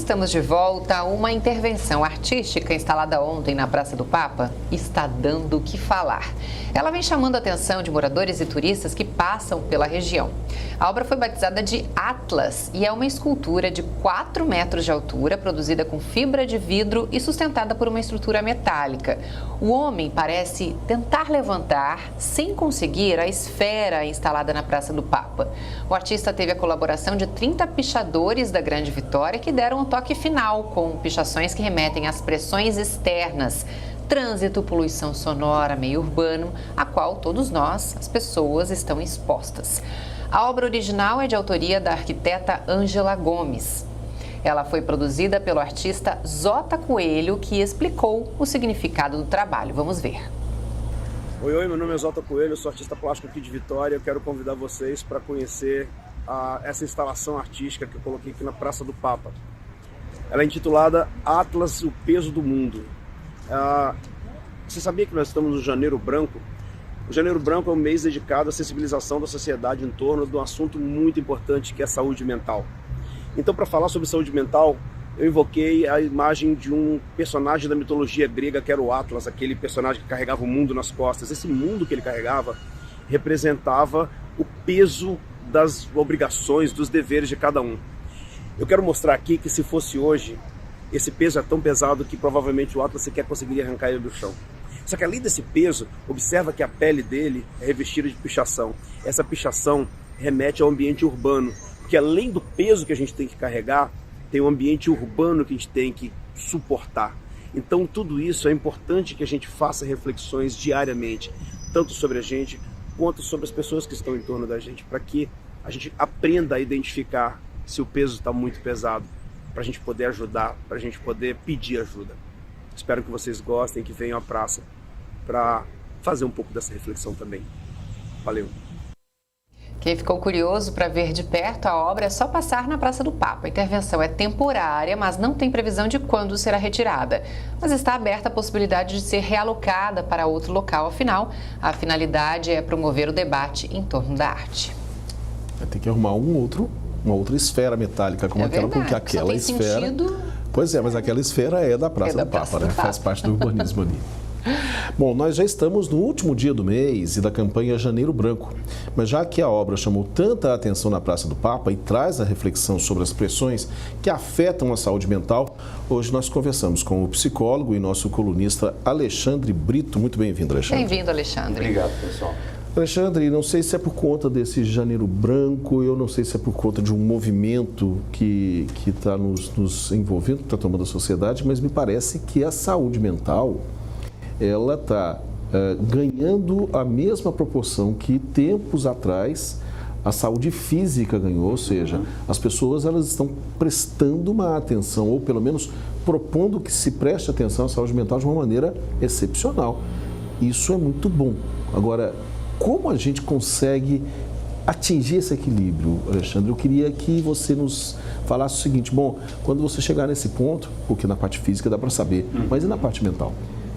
Estamos de volta. Uma intervenção artística instalada ontem na Praça do Papa está dando o que falar. Ela vem chamando a atenção de moradores e turistas que passam pela região. A obra foi batizada de Atlas e é uma escultura de 4 metros de altura, produzida com fibra de vidro e sustentada por uma estrutura metálica. O homem parece tentar levantar, sem conseguir, a esfera instalada na Praça do Papa. O artista teve a colaboração de 30 pichadores da Grande Vitória, que deram um toque final com pichações que remetem às pressões externas, trânsito, poluição sonora, meio urbano, a qual todos nós, as pessoas, estão expostas. A obra original é de autoria da arquiteta Ângela Gomes. Ela foi produzida pelo artista Zota Coelho, que explicou o significado do trabalho. Vamos ver. Oi, meu nome é Zota Coelho, eu sou artista plástico aqui de Vitória. Eu quero convidar vocês para conhecer essa instalação artística que eu coloquei aqui na Praça do Papa. Ela é intitulada Atlas, o peso do mundo. Você sabia que nós estamos no Janeiro Branco? O Janeiro Branco é um mês dedicado à sensibilização da sociedade em torno de um assunto muito importante, que é a saúde mental. Então, para falar sobre saúde mental, eu invoquei a imagem de um personagem da mitologia grega, que era o Atlas, aquele personagem que carregava o mundo nas costas. Esse mundo que ele carregava representava o peso das obrigações, dos deveres de cada um. Eu quero mostrar aqui que, se fosse hoje, esse peso é tão pesado que provavelmente o Atlas sequer conseguiria arrancar ele do chão. Só que, além desse peso, observa que a pele dele é revestida de pichação. Essa pichação remete ao ambiente urbano, porque além do peso que a gente tem que carregar, tem um ambiente urbano que a gente tem que suportar. Então, tudo isso é importante que a gente faça reflexões diariamente, tanto sobre a gente, quanto sobre as pessoas que estão em torno da gente, para que a gente aprenda a identificar se o peso está muito pesado, para a gente poder ajudar, para a gente poder pedir ajuda. Espero que vocês gostem, que venham à praça para fazer um pouco dessa reflexão também. Valeu! Quem ficou curioso para ver de perto a obra é só passar na Praça do Papa. A intervenção é temporária, mas não tem previsão de quando será retirada. Mas está aberta a possibilidade de ser realocada para outro local. Afinal, a finalidade é promover o debate em torno da arte. Tem que arrumar uma outra esfera metálica como aquela, porque aquela esfera... Sentido... Pois é, mas aquela esfera é da Praça do Papa, né? Faz parte do urbanismo ali. Bom, nós já estamos no último dia do mês e da campanha Janeiro Branco, mas já que a obra chamou tanta atenção na Praça do Papa e traz a reflexão sobre as pressões que afetam a saúde mental, hoje nós conversamos com o psicólogo e nosso colunista Alexandre Brito. Muito bem-vindo, Alexandre. Bem-vindo, Alexandre. Obrigado, pessoal. Alexandre, não sei se é por conta desse Janeiro Branco, eu não sei se é por conta de um movimento que está nos envolvendo, que está tomando a sociedade, mas me parece que a saúde mental, ela está ganhando a mesma proporção que tempos atrás a saúde física ganhou, ou seja, as pessoas elas estão prestando uma atenção, ou pelo menos propondo que se preste atenção à saúde mental de uma maneira excepcional. Isso é muito bom. Agora, como a gente consegue atingir esse equilíbrio, Alexandre? Eu queria que você nos falasse o seguinte: bom, quando você chegar nesse ponto, porque na parte física dá para saber, mas e na parte mental?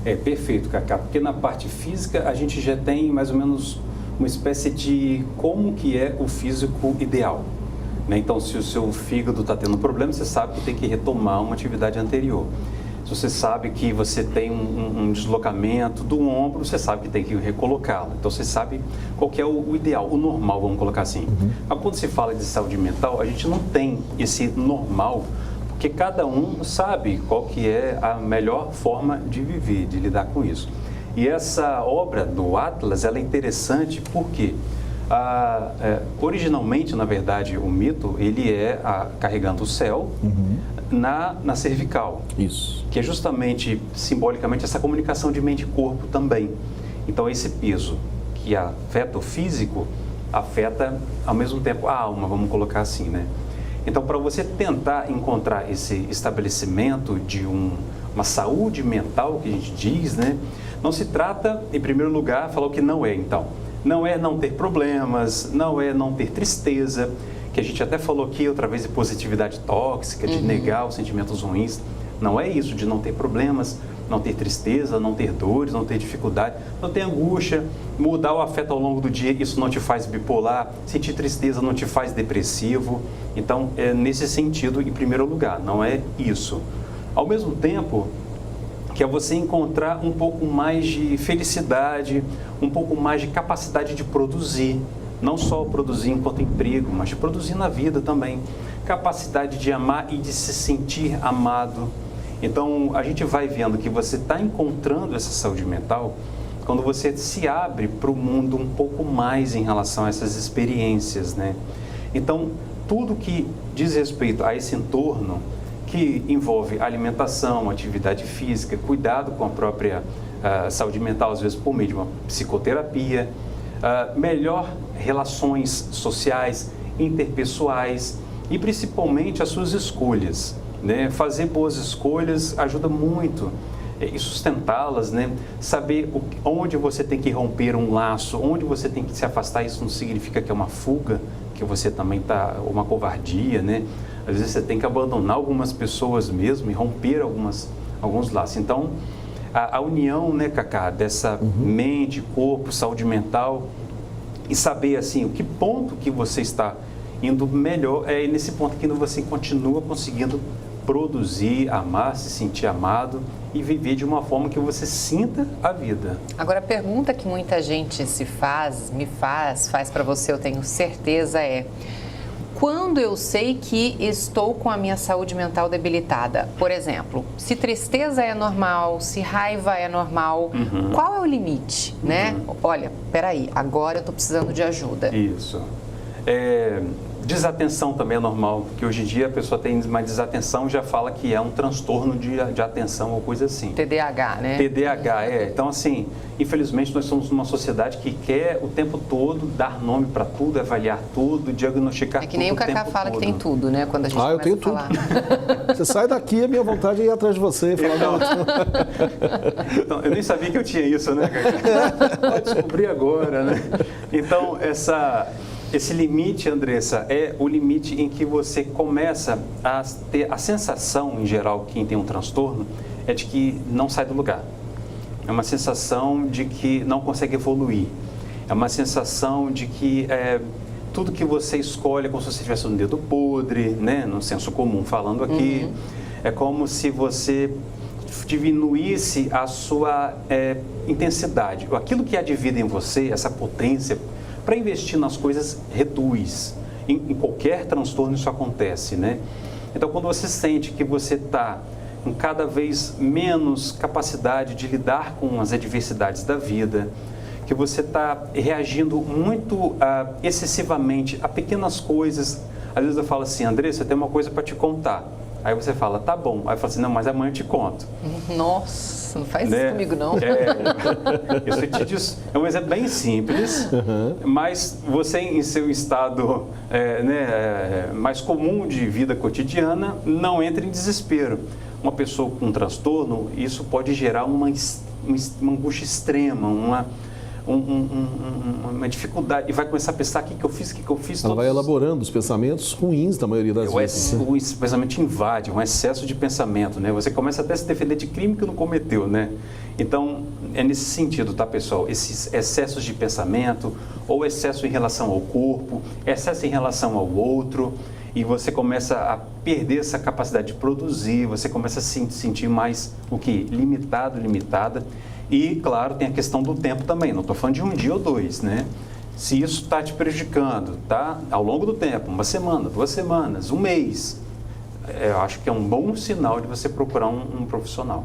É perfeito, Cacá, porque na parte física a gente já tem mais ou menos uma espécie de como que é o físico ideal, né? Então, se o seu fígado está tendo problema, você sabe que tem que retomar uma atividade anterior. Se você sabe que você tem um deslocamento do ombro, você sabe que tem que recolocá-lo. Então, você sabe qual que é o ideal, o normal, vamos colocar assim. Mas quando se fala de saúde mental, a gente não tem esse normal, porque cada um sabe qual que é a melhor forma de viver, de lidar com isso. E essa obra do Atlas, ela é interessante porque originalmente, na verdade, o mito, ele é carregando o céu na cervical. Isso. Que é justamente, simbolicamente, essa comunicação de mente e corpo também. Então, esse peso que afeta o físico, afeta, ao mesmo tempo, a alma, vamos colocar assim, né? Então, para você tentar encontrar esse estabelecimento de uma saúde mental, que a gente diz, né? Não se trata, em primeiro lugar, falar o que não é, então. Não é não ter problemas, não é não ter tristeza, que a gente até falou aqui outra vez de positividade tóxica, de negar os sentimentos ruins. Não é isso, de não ter problemas, não ter tristeza, não ter dores, não ter dificuldade, não ter angústia, mudar o afeto ao longo do dia, isso não te faz bipolar, sentir tristeza não te faz depressivo. Então, é nesse sentido, em primeiro lugar, não é isso. Ao mesmo tempo, que é você encontrar um pouco mais de felicidade, um pouco mais de capacidade de produzir, não só produzir enquanto emprego, mas de produzir na vida também, capacidade de amar e de se sentir amado. Então, a gente vai vendo que você está encontrando essa saúde mental quando você se abre para o mundo um pouco mais em relação a essas experiências, né? Então, tudo que diz respeito a esse entorno, que envolve alimentação, atividade física, cuidado com a própria saúde mental, às vezes por meio de uma psicoterapia, melhor relações sociais, interpessoais e principalmente as suas escolhas, né? Fazer boas escolhas ajuda muito e sustentá-las, né? Saber onde você tem que romper um laço, onde você tem que se afastar, isso não significa que é uma fuga, que você também está, uma covardia, né? Às vezes você tem que abandonar algumas pessoas mesmo e romper alguns laços. Então, a união, né, Cacá, dessa mente, corpo, saúde mental e saber, assim, o que ponto que você está indo melhor é nesse ponto que você continua conseguindo produzir, amar, se sentir amado e viver de uma forma que você sinta a vida. Agora, a pergunta que muita gente faz para você, eu tenho certeza, é: quando eu sei que estou com a minha saúde mental debilitada? Por exemplo, se tristeza é normal, se raiva é normal, qual é o limite, né? Olha, peraí, agora eu estou precisando de ajuda. Isso. Desatenção também é normal, porque hoje em dia a pessoa tem uma desatenção e já fala que é um transtorno de atenção ou coisa assim. TDAH, né? TDAH, Então, assim, infelizmente nós somos uma sociedade que quer o tempo todo dar nome para tudo, avaliar tudo, diagnosticar tudo. É que nem o Cacá fala que tem tudo, né? Quando a gente começa eu tenho a falar. Tudo. Você sai daqui, a minha vontade é ir atrás de você e falar Então, eu nem sabia que eu tinha isso, né, Cacá? Pode descobrir agora, né? Então, esse limite, Andressa, é o limite em que você começa a ter a sensação, em geral, quem tem um transtorno, é de que não sai do lugar. É uma sensação de que não consegue evoluir. É uma sensação de que tudo que você escolhe é como se você tivesse um dedo podre, né? No senso comum falando aqui. É como se você diminuísse a sua intensidade. Aquilo que há de vida em você, essa potência, para investir nas coisas, reduz. Em qualquer transtorno isso acontece, né? Então, quando você sente que você está com cada vez menos capacidade de lidar com as adversidades da vida, que você está reagindo muito excessivamente a pequenas coisas. Às vezes eu falo assim: Andressa, eu tenho uma coisa para te contar. Aí você fala: tá bom. Aí eu falo assim: não, mas amanhã eu te conto. Nossa, não faz isso comigo, não. Isso te diz, é um exemplo bem simples, mas você, em seu estado mais comum de vida cotidiana, não entra em desespero. Uma pessoa com um transtorno, isso pode gerar uma angústia extrema, uma dificuldade, e vai começar a pensar: o que eu fiz. Ela vai elaborando os pensamentos ruins da maioria das vezes. O pensamento invade, um excesso de pensamento, né? Você começa até a se defender de crime que não cometeu, né? Então, é nesse sentido, tá, pessoal? Esses excessos de pensamento, ou excesso em relação ao corpo, excesso em relação ao outro, e você começa a perder essa capacidade de produzir, você começa a se sentir mais, limitada. E, claro, tem a questão do tempo também. Não estou falando de um dia ou dois, né? Se isso está te prejudicando, tá? Ao longo do tempo, 1 semana, 2 semanas, 1 mês, eu acho que é um bom sinal de você procurar um profissional.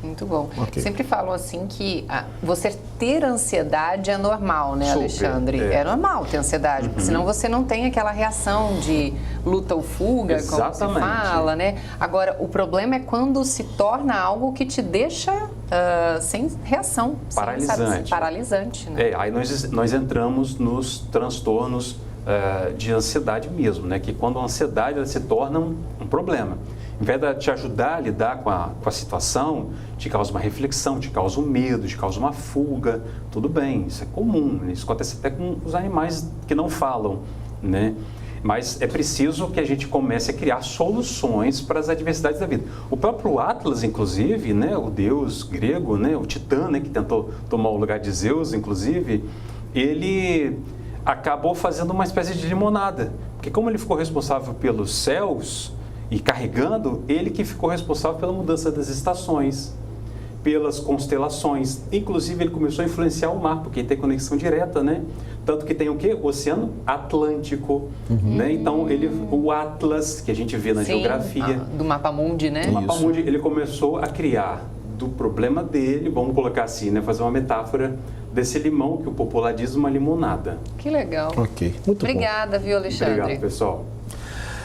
Muito bom. Okay. Sempre falam assim que você ter ansiedade é normal, né, Alexandre? É normal ter ansiedade, porque senão você não tem aquela reação de luta ou fuga, Exatamente. como se fala, né? Agora, o problema é quando se torna algo que te deixa sem reação. Paralisante. Paralisante, né? Aí nós entramos nos transtornos de ansiedade mesmo, né? Que quando a ansiedade ela se torna um problema. Em vez de te ajudar a lidar com a situação, te causa uma reflexão, te causa um medo, te causa uma fuga. Tudo bem, isso é comum, né? Isso acontece até com os animais que não falam, né? Mas é preciso que a gente comece a criar soluções para as adversidades da vida. O próprio Atlas, inclusive, né, o deus grego, né, o Titã, né, que tentou tomar o lugar de Zeus, inclusive, ele acabou fazendo uma espécie de limonada. Porque como ele ficou responsável pelos céus e carregando, ele que ficou responsável pela mudança das estações, pelas constelações. Inclusive, ele começou a influenciar o mar, porque tem conexão direta, né? Tanto que tem o quê? O Oceano Atlântico, né? Então, o Atlas, que a gente vê na geografia. Do Mapa Mundi, né? O Mapa Mundi, ele começou a criar do problema dele, vamos colocar assim, né? Fazer uma metáfora desse limão, que o popular diz uma limonada. Que legal. Ok, muito bom. Obrigada, viu, Alexandre? Obrigado, pessoal.